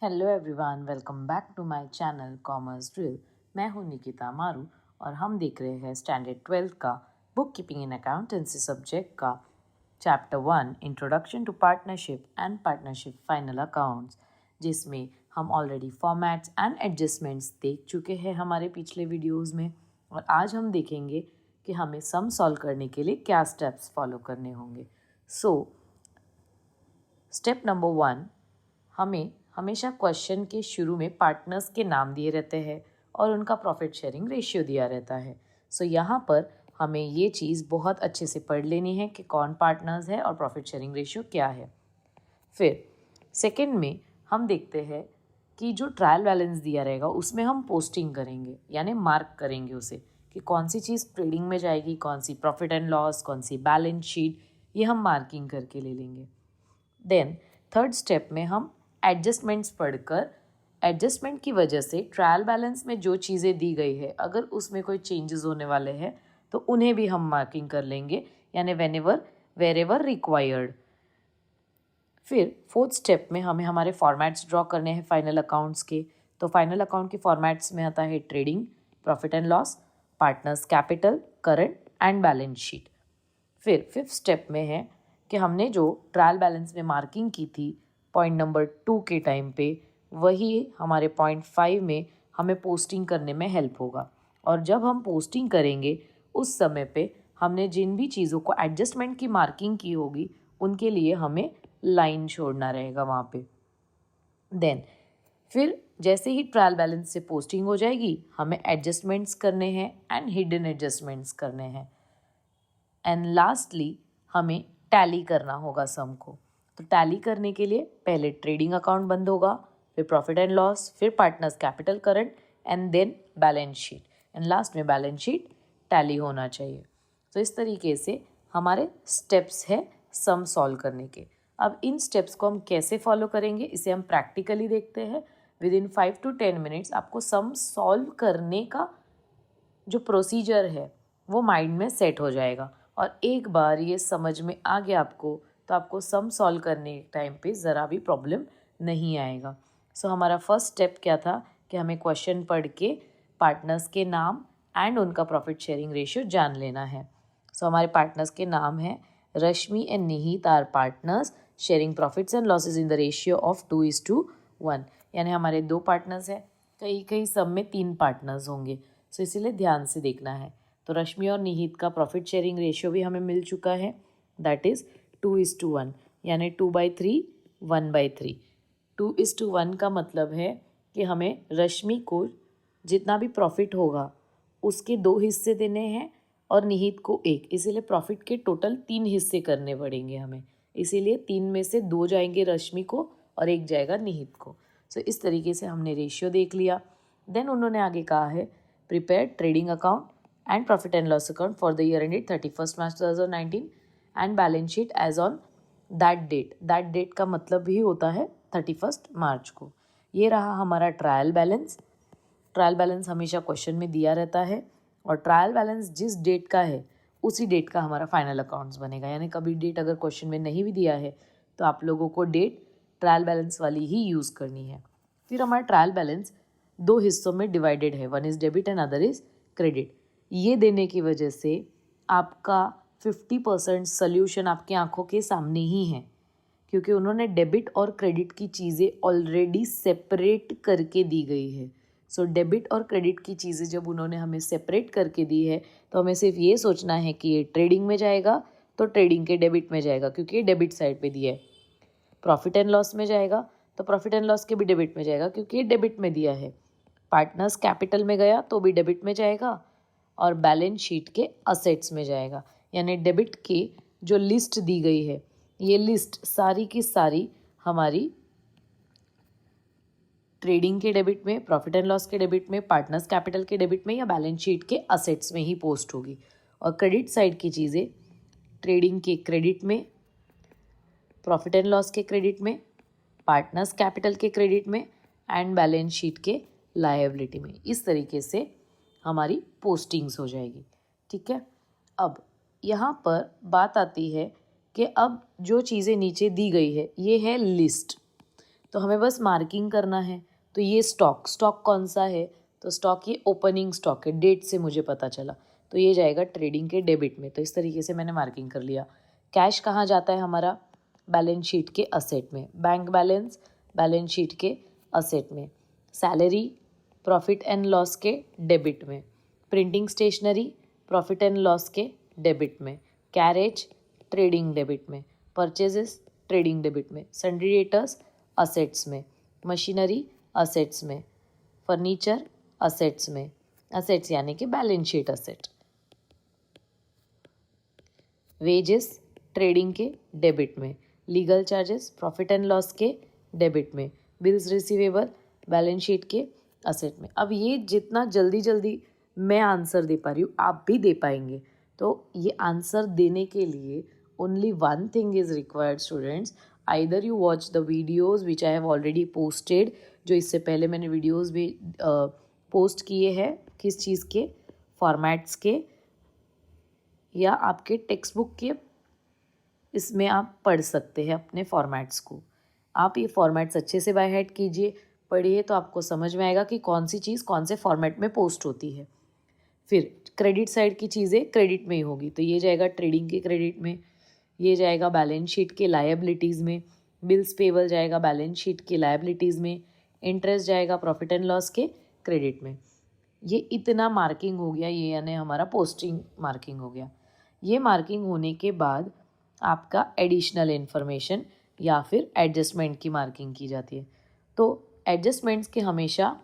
Hello everyone, welcome back to my channel commerce drill. मैं हूं निकिता मारू और हम देख रहे हैं स्टैंडर्ड 12 का book keeping in accountancy subject का chapter 1 introduction to partnership and partnership final accounts, जिसमें हम ऑलरेडी फॉर्मेट्स एंड एडजस्टमेंट्स देख चुके हैं हमारे पिछले वीडियोज़ में। और आज हम देखेंगे कि हमें सम सॉल्व करने के लिए क्या स्टेप्स फॉलो करने होंगे। स्टेप नंबर 1, हमें हमेशा क्वेश्चन के शुरू में पार्टनर्स के नाम दिए रहते हैं और उनका प्रॉफिट शेयरिंग रेशियो दिया रहता है। यहाँ पर हमें ये चीज़ बहुत अच्छे से पढ़ लेनी है कि कौन पार्टनर्स है और प्रॉफिट शेयरिंग रेशियो क्या है। फिर सेकंड में हम देखते हैं कि जो ट्रायल बैलेंस दिया रहेगा उसमें हम पोस्टिंग करेंगे, यानी मार्क करेंगे उसे कि कौन सी चीज़ ट्रेडिंग में जाएगी, कौन सी प्रॉफिट एंड लॉस, कौन सी बैलेंस शीट, ये हम मार्किंग करके ले लेंगे। देन थर्ड स्टेप में हम एडजस्टमेंट्स पढ़कर एडजस्टमेंट की वजह से ट्रायल बैलेंस में जो चीज़ें दी गई है अगर उसमें कोई चेंजेस होने वाले हैं तो उन्हें भी हम मार्किंग कर लेंगे, यानी वेरेवर रिक्वायर्ड। फिर फोर्थ स्टेप में हमें हमारे फॉर्मेट्स ड्रॉ करने हैं फाइनल अकाउंट्स के। तो फाइनल अकाउंट के फॉर्मेट्स में आता है trading, profit and loss, partners capital, current and balance sheet. फिर फिफ्थ स्टेप में है कि हमने जो ट्रायल बैलेंस में मार्किंग की थी पॉइंट नंबर 2 के टाइम पे, वही हमारे पॉइंट 5 में हमें पोस्टिंग करने में हेल्प होगा। और जब हम पोस्टिंग करेंगे उस समय पे हमने जिन भी चीज़ों को एडजस्टमेंट की मार्किंग की होगी उनके लिए हमें लाइन छोड़ना रहेगा वहाँ पे। देन फिर जैसे ही ट्रायल बैलेंस से पोस्टिंग हो जाएगी हमें एडजस्टमेंट्स करने हैं एंड हिडन एडजस्टमेंट्स करने हैं। एंड लास्टली हमें टैली करना होगा सम को। तो टैली करने के लिए पहले ट्रेडिंग अकाउंट बंद होगा, फिर प्रॉफिट एंड लॉस, फिर partners capital, current and then balance sheet, and last में बैलेंस शीट टैली होना चाहिए। तो इस तरीके से हमारे स्टेप्स है सम सॉल्व करने के। अब इन स्टेप्स को हम कैसे फॉलो करेंगे इसे हम प्रैक्टिकली देखते हैं। विद इन 5 to 10 मिनट्स आपको सम सॉल्व करने का जो प्रोसीजर है वो माइंड में सेट हो जाएगा और एक बार ये समझ में आ गया आपको तो आपको सम सॉल्व करने के टाइम पे ज़रा भी प्रॉब्लम नहीं आएगा। हमारा फर्स्ट स्टेप क्या था कि हमें क्वेश्चन पढ़ के पार्टनर्स के नाम एंड उनका प्रॉफिट शेयरिंग रेशियो जान लेना है। हमारे पार्टनर्स के नाम हैं Rashmi and Nihit are partners sharing profits and losses in the ratio of 2:1, यानी हमारे 2 पार्टनर्स हैं। कई कई सब में 3 पार्टनर्स होंगे, इसीलिए ध्यान से देखना है। तो रश्मि और निहित का प्रॉफिट शेयरिंग रेशियो भी हमें मिल चुका है, दैट इज़ 2:1, यानी 2/3 1/3। 2:1 का मतलब है कि हमें रश्मि को जितना भी प्रॉफिट होगा उसके 2 हिस्से देने हैं और निहित को 1, इसीलिए प्रॉफिट के टोटल 3 हिस्से करने पड़ेंगे हमें। इसीलिए 3 में से 2 जाएंगे रश्मि को और 1 जाएगा निहित को। इस तरीके से हमने रेशियो देख लिया। देन उन्होंने आगे कहा है prepare trading account and profit and loss account for the year ended 31st March 2019 and balance sheet as on that date। that date का मतलब भी होता है 31st मार्च को। ये रहा हमारा ट्रायल बैलेंस। ट्रायल बैलेंस हमेशा क्वेश्चन में दिया रहता है और ट्रायल बैलेंस जिस डेट का है उसी डेट का हमारा फाइनल अकाउंट्स बनेगा, यानी कभी डेट अगर क्वेश्चन में नहीं भी दिया है तो आप लोगों को डेट ट्रायल बैलेंस वाली ही यूज़ करनी है। फिर हमारा ट्रायल बैलेंस 2 हिस्सों में डिवाइडेड है, one is debit and other is credit. ये देने की वजह से आपका 50% सोल्यूशन आपकी आंखों के सामने ही है, क्योंकि उन्होंने डेबिट और क्रेडिट की चीज़ें ऑलरेडी सेपरेट करके दी गई है। डेबिट और क्रेडिट की चीज़ें जब उन्होंने हमें सेपरेट करके दी है तो हमें सिर्फ ये सोचना है कि ये ट्रेडिंग में जाएगा तो ट्रेडिंग के डेबिट में जाएगा क्योंकि ये डेबिट साइड पे दिया है। प्रॉफिट एंड लॉस में जाएगा तो प्रॉफिट एंड लॉस के भी डेबिट में जाएगा क्योंकि ये डेबिट में दिया है। पार्टनर्स कैपिटल में गया तो भी डेबिट में जाएगा और बैलेंस शीट के असेट्स में जाएगा, यानी डेबिट की जो लिस्ट दी गई है ये लिस्ट सारी की सारी हमारी ट्रेडिंग के डेबिट में, प्रॉफिट एंड लॉस के डेबिट में, पार्टनर्स कैपिटल के डेबिट में या बैलेंस शीट के असेट्स में ही पोस्ट होगी। और क्रेडिट साइड की चीज़ें ट्रेडिंग के क्रेडिट में, प्रॉफिट एंड लॉस के क्रेडिट में, पार्टनर्स कैपिटल के क्रेडिट में एंड बैलेंस शीट के लायबिलिटी में। इस तरीके से हमारी पोस्टिंग्स हो जाएगी। ठीक है, अब यहाँ पर बात आती है कि अब जो चीज़ें नीचे दी गई है ये है लिस्ट। तो हमें बस मार्किंग करना है। तो ये स्टॉक कौन सा है, तो स्टॉक ये ओपनिंग स्टॉक है, डेट से मुझे पता चला, तो ये जाएगा ट्रेडिंग के डेबिट में। तो इस तरीके से मैंने मार्किंग कर लिया। कैश कहाँ जाता है हमारा, बैलेंस शीट के असेट में, बैंक बैलेंस बैलेंस शीट के असेट में, सैलरी प्रॉफिट एंड लॉस के डेबिट में, printing stationery profit and loss के डेबिट में, कैरेज ट्रेडिंग डेबिट में, परचेजेस ट्रेडिंग डेबिट में, सन्ड्री डेटर्स असेट्स में, मशीनरी असेट्स में, फर्नीचर असेट्स में, असेट्स यानी कि balance sheet asset, wages trading के डेबिट में, legal charges profit and loss के डेबिट में, बिल्स रिसीवेबल बैलेंस शीट के असेट में। अब ये जितना जल्दी जल्दी मैं आंसर दे पा रही हूँ आप भी दे पाएंगे। तो ये आंसर देने के लिए only one thing is required students, either you watch the videos which I have already posted, जो इससे पहले मैंने वीडियोज़ भी पोस्ट किए हैं, किस चीज़ के, फॉर्मेट्स के, या आपके टेक्स्ट बुक के, इसमें आप पढ़ सकते हैं अपने फॉर्मेट्स को। आप ये फॉर्मेट्स अच्छे से बाय हार्ट कीजिए, पढ़िए, तो आपको समझ में आएगा कि कौन सी चीज़ कौन से फॉर्मेट में पोस्ट होती है। फिर क्रेडिट साइड की चीज़ें क्रेडिट में ही होगी, तो ये जाएगा ट्रेडिंग के क्रेडिट में, ये जाएगा बैलेंस शीट के लायबिलिटीज़ में, बिल्स पेबल जाएगा बैलेंस शीट के लायबिलिटीज़ में, इंटरेस्ट जाएगा प्रॉफिट एंड लॉस के क्रेडिट में। ये इतना मार्किंग हो गया, ये यानी हमारा पोस्टिंग मार्किंग हो गया। ये मार्किंग होने के बाद आपका एडिशनल इन्फॉर्मेशन या फिर एडजस्टमेंट की मार्किंग की जाती है। तो एडजस्टमेंट्स के हमेशा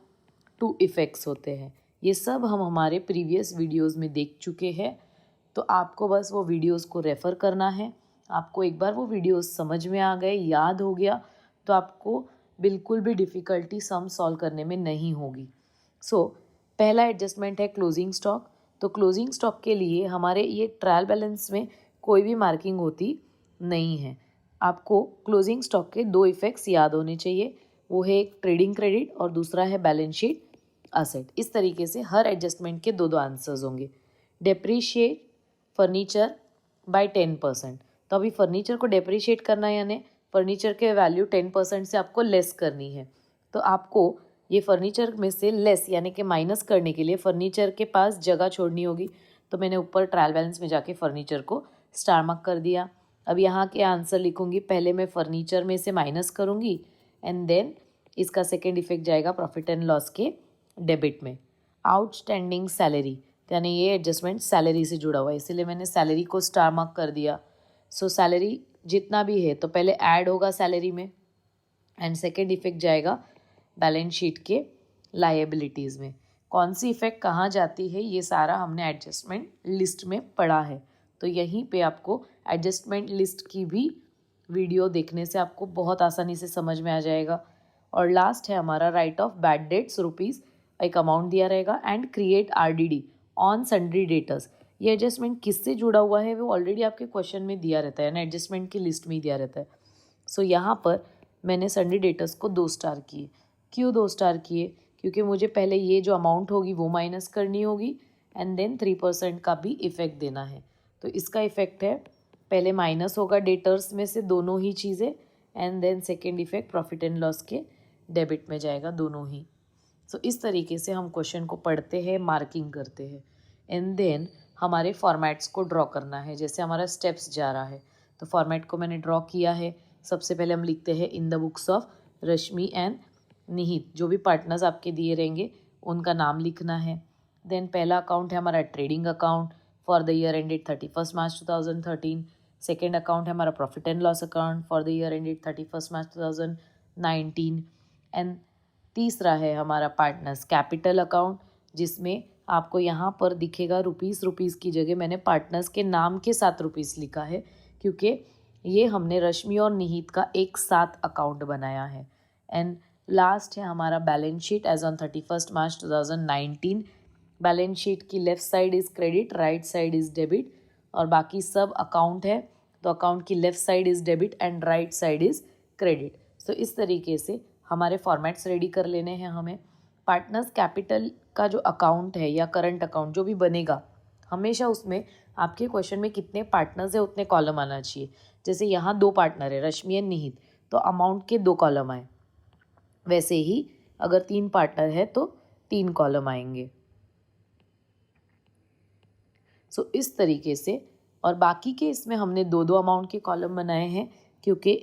2 इफ़ेक्ट्स होते हैं। ये सब हम हमारे प्रीवियस वीडियोस में देख चुके हैं, तो आपको बस वो वीडियोस को रेफ़र करना है। आपको एक बार वो वीडियोस समझ में आ गए, याद हो गया, तो आपको बिल्कुल भी डिफ़िकल्टी सम सॉल्व करने में नहीं होगी। पहला एडजस्टमेंट है क्लोजिंग स्टॉक। तो क्लोजिंग स्टॉक के लिए हमारे ये ट्रायल बैलेंस में कोई भी मार्किंग होती नहीं है। आपको क्लोजिंग स्टॉक के 2 इफ़ेक्ट्स याद होने चाहिए, वो है एक ट्रेडिंग क्रेडिट और दूसरा है बैलेंस शीट असेट। इस तरीके से हर एडजस्टमेंट के 2 आंसर्स होंगे। Depreciate furniture bye 10%। तो अभी फर्नीचर को डेप्रीशिएट करना है, यानी फर्नीचर के वैल्यू 10% से आपको लेस करनी है। तो आपको ये फर्नीचर में से लेस यानी कि माइनस करने के लिए फर्नीचर के पास जगह छोड़नी होगी। तो मैंने ऊपर ट्रायल बैलेंस में जाके फर्नीचर को स्टार मार्क कर दिया। अब यहाँ के आंसर लिखूँगी, पहले मैं फर्नीचर में से माइनस करूँगी एंड देन इसका सेकेंड इफेक्ट जाएगा प्रॉफिट एंड लॉस के डेबिट में। आउटस्टैंडिंग सैलरी, यानी ये एडजस्टमेंट सैलरी से जुड़ा हुआ है, इसीलिए मैंने सैलरी को स्टार मार्क कर दिया। सैलरी जितना भी है तो पहले ऐड होगा सैलरी में एंड सेकेंड इफेक्ट जाएगा बैलेंस शीट के लायबिलिटीज़ में। कौन सी इफ़ेक्ट कहाँ जाती है ये सारा हमने एडजस्टमेंट लिस्ट में पढ़ा है। तो यहीं पे आपको एडजस्टमेंट लिस्ट की भी वीडियो देखने से आपको बहुत आसानी से समझ में आ जाएगा। और लास्ट है हमारा right of bad debts rupees, एक अमाउंट दिया रहेगा, and create RDD on sundry debtors. ये एडजस्टमेंट किससे जुड़ा हुआ है वो ऑलरेडी आपके क्वेश्चन में दिया रहता है ना, एडजस्टमेंट की लिस्ट में ही दिया रहता है। यहाँ पर मैंने सन्ड्री डेटर्स को 2 स्टार किए। क्यों 2 स्टार किए? क्योंकि मुझे पहले ये जो अमाउंट होगी वो माइनस करनी होगी एंड देन 3% का भी इफ़ेक्ट देना है। तो इसका इफ़ेक्ट है, पहले माइनस होगा डेटर्स में से दोनों ही चीज़ें and then second effect profit and loss के डेबिट में जाएगा दोनों ही। इस तरीके से हम क्वेश्चन को पढ़ते हैं, मार्किंग करते हैं एंड देन हमारे फॉर्मेट्स को ड्रॉ करना है। जैसे हमारा स्टेप्स जा रहा है तो फॉर्मेट को मैंने ड्रॉ किया है। सबसे पहले हम लिखते हैं in the books of Rashmi and निहित, जो भी पार्टनर्स आपके दिए रहेंगे उनका नाम लिखना है। देन पहला अकाउंट है हमारा trading account for the year ended 31 March 2013। Second account है हमारा profit and loss account for the year ended 31 March 2019। And तीसरा है हमारा पार्टनर्स कैपिटल अकाउंट, जिसमें आपको यहाँ पर दिखेगा रुपीज़ की जगह मैंने पार्टनर्स के नाम के साथ रुपीज़ लिखा है, क्योंकि ये हमने रश्मि और निहित का एक साथ अकाउंट बनाया है। एंड लास्ट है हमारा balance sheet as on 31 March 2019। Balance sheet की left side is credit, right side is debit, और बाकी सब अकाउंट है तो अकाउंट की left side is debit and right side is credit. इस तरीके से हमारे फॉर्मेट्स रेडी कर लेने हैं हमें। पार्टनर्स कैपिटल का जो अकाउंट है या करंट अकाउंट जो भी बनेगा, हमेशा उसमें आपके क्वेश्चन में कितने पार्टनर्स है उतने कॉलम आना चाहिए। जैसे यहाँ 2 पार्टनर है रश्मि एंड निहित, तो अमाउंट के 2 कॉलम आए। वैसे ही अगर 3 पार्टनर है तो 3 कॉलम आएंगे। सो इस तरीके से, और बाकी के इसमें हमने 2-2 अमाउंट के कॉलम बनाए हैं, क्योंकि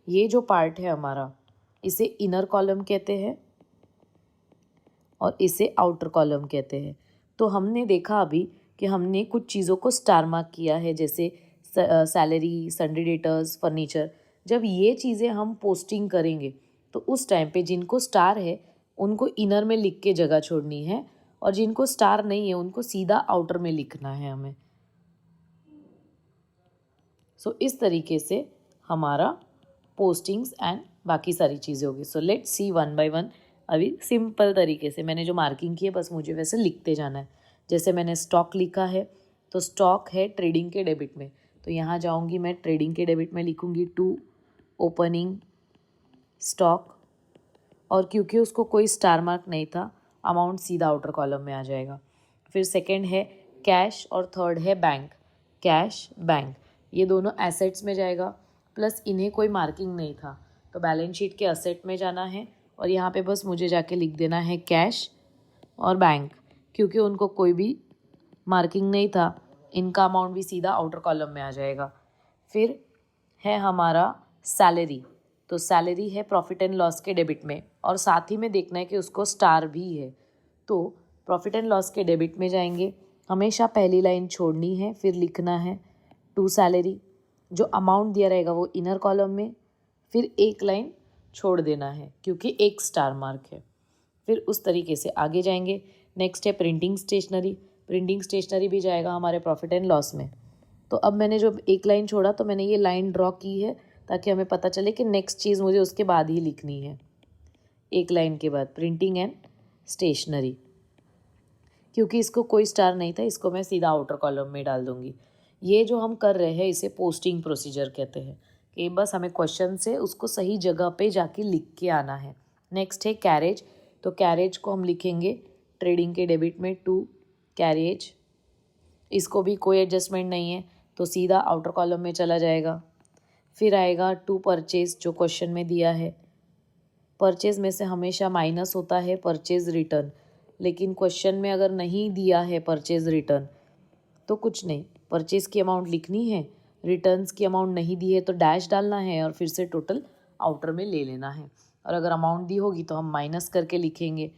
ये जो पार्ट है हमारा, इसे इनर कॉलम कहते हैं और इसे आउटर कॉलम कहते हैं। तो हमने देखा अभी कि हमने कुछ चीज़ों को स्टार मार्क किया है, जैसे सैलरी, सन्डे डेटर्स, फर्नीचर। जब ये चीज़ें हम पोस्टिंग करेंगे तो उस टाइम पे जिनको स्टार है उनको इनर में लिख के जगह छोड़नी है, और जिनको स्टार नहीं है उनको सीधा आउटर में लिखना है हमें। सो इस तरीके से हमारा पोस्टिंग्स एंड बाकी सारी चीज़ें होगी। So let's see one by one. अभी सिंपल तरीके से मैंने जो मार्किंग की है बस मुझे वैसे लिखते जाना है। जैसे मैंने स्टॉक लिखा है, तो स्टॉक है ट्रेडिंग के डेबिट में, तो यहाँ जाऊँगी मैं ट्रेडिंग के डेबिट में लिखूँगी टू ओपनिंग स्टॉक, और क्योंकि उसको कोई स्टार मार्क नहीं था, अमाउंट सीधा आउटर कॉलम में आ जाएगा। फिर सेकंड है कैश और थर्ड है बैंक। कैश, बैंक, ये दोनों एसेट्स में जाएगा, प्लस इन्हें कोई मार्किंग नहीं था तो बैलेंस शीट के असेट में जाना है, और यहाँ पे बस मुझे जाके लिख देना है कैश और बैंक, क्योंकि उनको कोई भी मार्किंग नहीं था, इनका अमाउंट भी सीधा आउटर कॉलम में आ जाएगा। फिर है हमारा सैलरी, तो सैलरी है प्रॉफिट एंड लॉस के डेबिट में, और साथ ही में देखना है कि उसको स्टार भी है, तो प्रॉफिट एंड लॉस के डेबिट में जाएंगे। हमेशा पहली लाइन छोड़नी है, फिर लिखना है टू सैलरी, जो अमाउंट दिया रहेगा वो इनर कॉलम में, फिर एक लाइन छोड़ देना है क्योंकि एक स्टार मार्क है। फिर उस तरीके से आगे जाएंगे। नेक्स्ट है प्रिंटिंग स्टेशनरी। प्रिंटिंग स्टेशनरी भी जाएगा हमारे प्रॉफिट एंड लॉस में। तो अब मैंने जो एक लाइन छोड़ा तो मैंने ये लाइन ड्रॉ की है ताकि हमें पता चले कि नेक्स्ट चीज़ मुझे उसके बाद ही लिखनी है, एक लाइन के बाद प्रिंटिंग एंड स्टेशनरी। क्योंकि इसको कोई स्टार नहीं था, इसको मैं सीधा आउटर कॉलम में डाल दूंगी। ये जो हम कर रहे हैं इसे पोस्टिंग प्रोसीजर कहते हैं, कि बस हमें क्वेश्चन से उसको सही जगह पे जाके लिख के आना है। नेक्स्ट है कैरेज। तो कैरेज को हम लिखेंगे ट्रेडिंग के डेबिट में टू कैरेज, इसको भी कोई एडजस्टमेंट नहीं है तो सीधा आउटर कॉलम में चला जाएगा। फिर आएगा टू परचेज, जो क्वेश्चन में दिया है। परचेज में से हमेशा माइनस होता है परचेज रिटर्न, लेकिन क्वेश्चन में अगर नहीं दिया है परचेज रिटर्न तो कुछ नहीं, परचेज की अमाउंट लिखनी है, रिटर्न्स की अमाउंट नहीं दी है तो डैश डालना है और फिर से टोटल आउटर में ले लेना है, और अगर अमाउंट दी होगी तो हम माइनस करके लिखेंगे।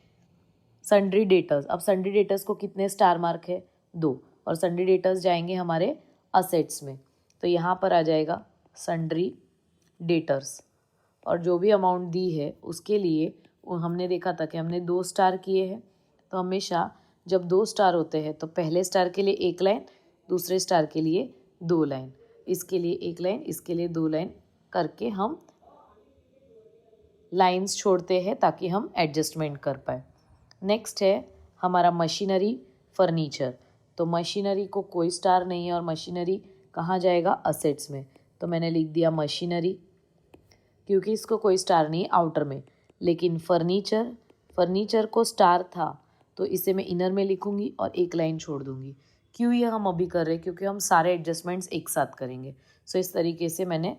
सन्ड्री डेटर्स, अब सन्ड्री डेटर्स को कितने स्टार मार्क है? 2, और सन्ड्री डेटर्स जाएंगे हमारे असेट्स में, तो यहाँ पर आ जाएगा सन्ड्री डेटर्स, और जो भी अमाउंट दी है उसके लिए वो हमने देखा था कि हमने 2 स्टार किए हैं, तो हमेशा जब 2 स्टार होते हैं तो पहले स्टार के लिए एक लाइन, दूसरे स्टार के लिए 2 लाइन, इसके लिए एक लाइन, इसके लिए 2 लाइन करके हम लाइंस छोड़ते हैं ताकि हम एडजस्टमेंट कर पाए। नेक्स्ट है हमारा मशीनरी फर्नीचर। तो मशीनरी को कोई स्टार नहीं है और मशीनरी कहाँ जाएगा? असेट्स में, तो मैंने लिख दिया मशीनरी, क्योंकि इसको कोई स्टार नहीं आउटर में। लेकिन फर्नीचर को स्टार था तो इसे मैं इनर में लिखूंगी और एक लाइन छोड़ दूंगी। क्यों ये हम अभी कर रहे हैं? क्योंकि हम सारे एडजस्टमेंट्स एक साथ करेंगे। सो इस तरीके से मैंने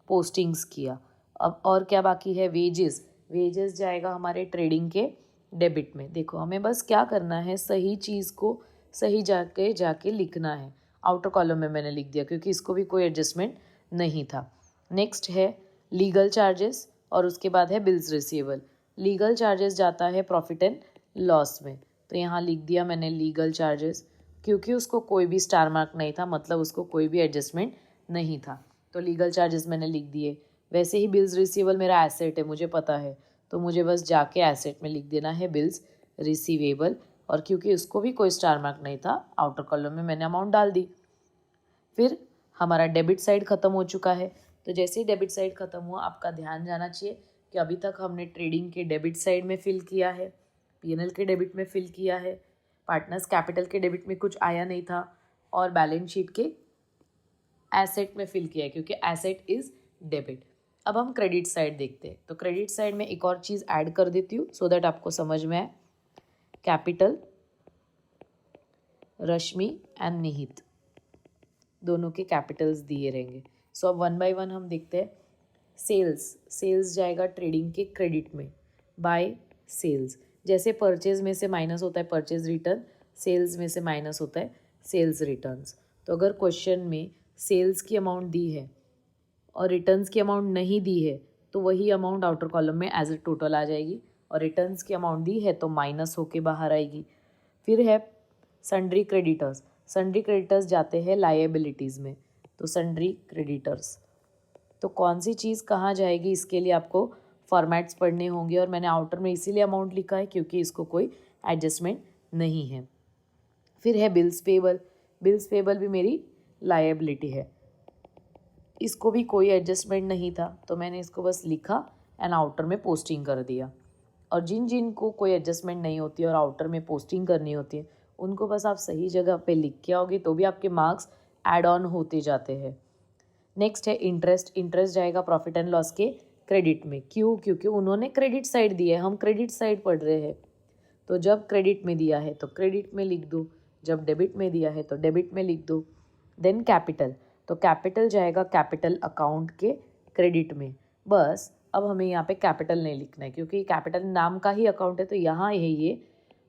पोस्टिंग्स किया। अब और क्या बाकी है? वेजेस जाएगा हमारे ट्रेडिंग के डेबिट में। देखो हमें बस क्या करना है, सही चीज़ को सही जाके लिखना है। आउटर कॉलम में मैंने लिख दिया क्योंकि इसको भी कोई एडजस्टमेंट नहीं था। नेक्स्ट है लीगल चार्जेस, और उसके बाद है बिल्स रिसीवेबल। लीगल चार्जेस जाता है प्रॉफिट एंड लॉस में, तो यहाँ लिख दिया मैंने लीगल चार्जेस, क्योंकि उसको कोई भी स्टार मार्क नहीं था, मतलब उसको कोई भी एडजस्टमेंट नहीं था, तो लीगल चार्जेस मैंने लिख दिए। वैसे ही बिल्स रिसीवेबल मेरा एसेट है, मुझे पता है, तो मुझे बस जाके एसेट में लिख देना है बिल्स रिसीवेबल, और क्योंकि उसको भी कोई स्टार मार्क नहीं था, आउटर कॉलम में मैंने अमाउंट डाल दी। फिर हमारा डेबिट साइड ख़त्म हो चुका है। तो जैसे ही डेबिट साइड ख़त्म हुआ, आपका ध्यान जाना चाहिए कि अभी तक हमने ट्रेडिंग के डेबिट साइड में फिल किया है, पीएनएल के डेबिट में फिल किया है, पार्टनर्स कैपिटल के डेबिट में कुछ आया नहीं था, और बैलेंस शीट के एसेट में फिल किया है क्योंकि एसेट इज़ डेबिट। अब हम क्रेडिट साइड देखते हैं। तो क्रेडिट साइड में एक और चीज़ ऐड कर देती हूँ सो दैट आपको समझ में आए। कैपिटल, रश्मि एंड निहित, दोनों के कैपिटल्स दिए रहेंगे। सो अब 1 बाय 1 हम देखते हैं। सेल्स जाएगा ट्रेडिंग के क्रेडिट में, बाय सेल्स। जैसे परचेज में से माइनस होता है परचेज रिटर्न, सेल्स में से माइनस होता है सेल्स रिटर्न्स। तो अगर क्वेश्चन में सेल्स की अमाउंट दी है और रिटर्न्स की अमाउंट नहीं दी है तो वही अमाउंट आउटर कॉलम में एज ए टोटल आ जाएगी, और रिटर्न्स की अमाउंट दी है तो माइनस होके बाहर आएगी। फिर है सन्ड्री क्रेडिटर्स। सन्ड्री क्रेडिटर्स जाते हैं लायबिलिटीज़ में, तो सन्ड्री क्रेडिटर्स तो कौन सी चीज़ कहाँ जाएगी इसके लिए आपको फॉर्मेट्स पढ़ने होंगे, और मैंने आउटर में इसीलिए अमाउंट लिखा है क्योंकि इसको कोई एडजस्टमेंट नहीं है। फिर है बिल्स पेबल। बिल्स पेबल भी मेरी लायबिलिटी है, इसको भी कोई एडजस्टमेंट नहीं था तो मैंने इसको बस लिखा एंड आउटर में पोस्टिंग कर दिया। और जिन जिन को कोई एडजस्टमेंट नहीं होती और आउटर में पोस्टिंग करनी होती है उनको बस आप सही जगह पे लिख के आओगे तो भी आपके मार्क्स ऐड ऑन होते जाते हैं। नेक्स्ट है इंटरेस्ट। इंटरेस्ट जाएगा प्रॉफिट एंड लॉस के क्रेडिट में। क्यों? क्योंकि उन्होंने क्रेडिट साइड दी है, हम क्रेडिट साइड पढ़ रहे हैं। तो जब क्रेडिट में दिया है तो क्रेडिट में लिख दो, जब डेबिट में दिया है तो डेबिट में लिख दो। देन कैपिटल, तो कैपिटल जाएगा कैपिटल अकाउंट के क्रेडिट में। बस अब हमें यहाँ पे कैपिटल नहीं लिखना है क्योंकि कैपिटल नाम का ही अकाउंट है, तो यहाँ है ये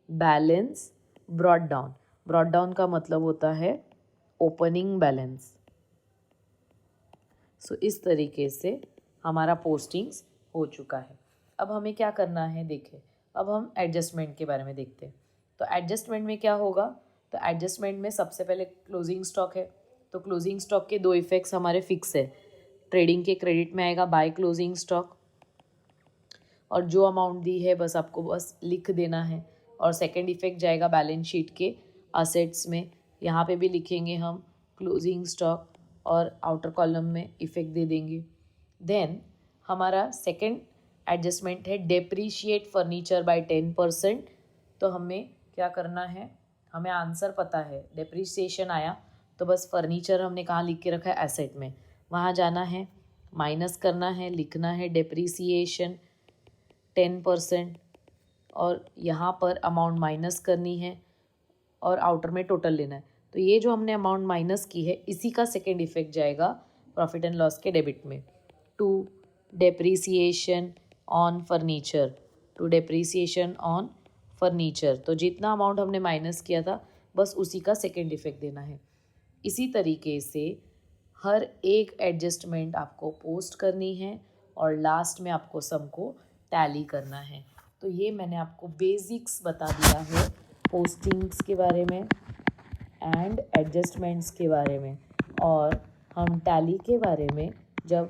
balance brought down. Brought down का मतलब होता है ओपनिंग बैलेंस। सो इस तरीके से हमारा पोस्टिंग्स हो चुका है। अब हमें क्या करना है, देखें अब हम एडजस्टमेंट के बारे में देखते हैं। तो एडजस्टमेंट में क्या होगा, तो एडजस्टमेंट में सबसे पहले क्लोजिंग स्टॉक है। तो क्लोजिंग स्टॉक के दो इफेक्ट्स हमारे फिक्स है। ट्रेडिंग के क्रेडिट में आएगा बाय क्लोजिंग स्टॉक, और जो अमाउंट दी है बस आपको बस लिख देना है। और सेकंड इफेक्ट जाएगा बैलेंस शीट के असेट्स में, यहाँ पे भी लिखेंगे हम क्लोजिंग स्टॉक और आउटर कॉलम में इफेक्ट दे देंगे। देन हमारा सेकंड एडजस्टमेंट है डेप्रीशिएट फर्नीचर बाय 10%। तो हमें क्या करना है, हमें आंसर पता है, डेप्रीसिएशन आया तो बस फर्नीचर हमने कहाँ लिख के रखा है, एसेट में, वहाँ जाना है, माइनस करना है, लिखना है डेप्रीसिएशन 10%, और यहाँ पर अमाउंट माइनस करनी है और आउटर में टोटल लेना है। तो ये जो हमने अमाउंट माइनस की है इसी का सेकेंड इफेक्ट जाएगा प्रॉफिट एंड लॉस के डेबिट में, to depreciation on furniture, to depreciation on furniture. तो जितना अमाउंट हमने माइनस किया था बस उसी का सेकेंड इफेक्ट देना है। इसी तरीके से हर एक एडजस्टमेंट आपको पोस्ट करनी है और लास्ट में आपको सम को टैली करना है। तो ये मैंने आपको बेसिक्स बता दिया है पोस्टिंग्स के बारे में एंड एडजस्टमेंट्स के बारे में। और हम टैली के बारे में जब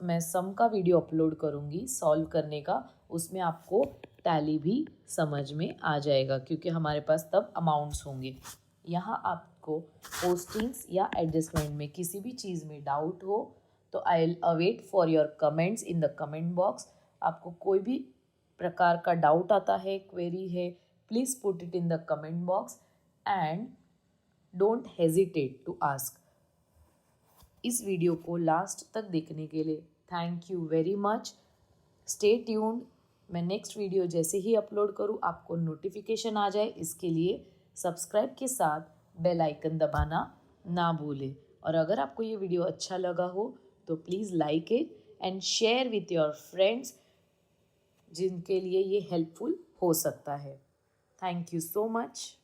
मैं सम का वीडियो अपलोड करूँगी सॉल्व करने का, उसमें आपको टैली भी समझ में आ जाएगा क्योंकि हमारे पास तब अमाउंट्स होंगे। यहाँ आपको पोस्टिंग्स या एडजस्टमेंट में किसी भी चीज़ में डाउट हो तो I will await for your comments in the comment box. आपको कोई भी प्रकार का डाउट आता है, क्वेरी है, please put it in the comment box and don't hesitate to ask. इस वीडियो को लास्ट तक देखने के लिए thank you very much. Stay tuned. मैं नेक्स्ट वीडियो जैसे ही अपलोड करूँ आपको नोटिफिकेशन आ जाए, इसके लिए सब्सक्राइब के साथ बेल आइकन दबाना ना भूलें। और अगर आपको ये वीडियो अच्छा लगा हो तो please like it and share with your friends जिनके लिए ये हेल्पफुल हो सकता है। Thank you so much.